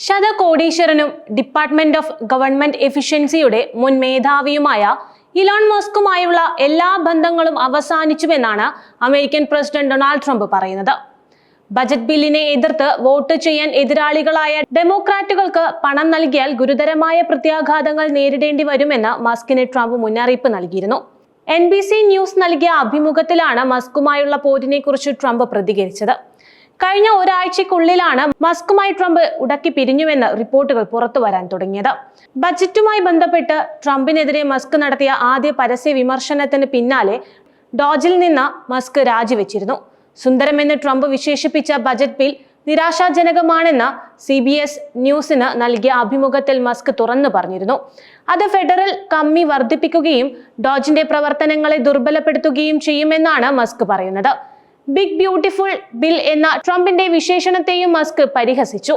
ശതകോടീശ്വരനും department of government എഫിഷ്യൻസിയുടെ മുൻ മേധാവിയുമായ Elon മസ്കുമായുള്ള എല്ലാ ബന്ധങ്ങളും അവസാനിച്ചുവെന്നാണ് അമേരിക്കൻ പ്രസിഡന്റ് ഡൊണാൾഡ് ട്രംപ് പറയുന്നത്. ബജറ്റ് ബില്ലിനെ എതിർത്ത് വോട്ട് ചെയ്യാൻ എതിരാളികളായ ഡെമോക്രാറ്റുകൾക്ക് പണം നൽകിയാൽ ഗുരുതരമായ പ്രത്യാഘാതങ്ങൾ നേരിടേണ്ടി വരുമെന്ന് മസ്കിന് ട്രംപ് മുന്നറിയിപ്പ് നൽകിയിരുന്നു. NBC ന്യൂസ് നൽകിയ അഭിമുഖത്തിലാണ് മസ്കുമായുള്ള പോരിനെ കുറിച്ച് ട്രംപ് പ്രതികരിച്ചത്. കഴിഞ്ഞ ഒരാഴ്ചയ്ക്കുള്ളിലാണ് മസ്കുമായി ട്രംപ് ഉടക്കി പിരിഞ്ഞുവെന്ന് റിപ്പോർട്ടുകൾ പുറത്തു വരാൻ തുടങ്ങിയത്. ബജറ്റുമായി ബന്ധപ്പെട്ട് ട്രംപിനെതിരെ മസ്ക് നടത്തിയ ആദ്യ പരസ്യ വിമർശനത്തിന് പിന്നാലെ ഡോജിൽ നിന്ന് മസ്ക് രാജിവെച്ചിരുന്നു. സുന്ദരമെന്ന് ട്രംപ് വിശേഷിപ്പിച്ച ബജറ്റ് ബിൽ നിരാശാജനകമാണെന്ന് CBS ന്യൂസിന് നൽകിയ അഭിമുഖത്തിൽ മസ്ക് തുറന്നു പറഞ്ഞിരുന്നു. അത് ഫെഡറൽ കമ്മി വർദ്ധിപ്പിക്കുകയും ഡോജിന്റെ പ്രവർത്തനങ്ങളെ ദുർബലപ്പെടുത്തുകയും ചെയ്യുമെന്നാണ് മസ്ക് പറയുന്നത്. ബിഗ് ബ്യൂട്ടിഫുൾ ബിൽ എന്ന ട്രംപിന്റെ വിശേഷണത്തെയും മസ്ക് പരിഹസിച്ചു.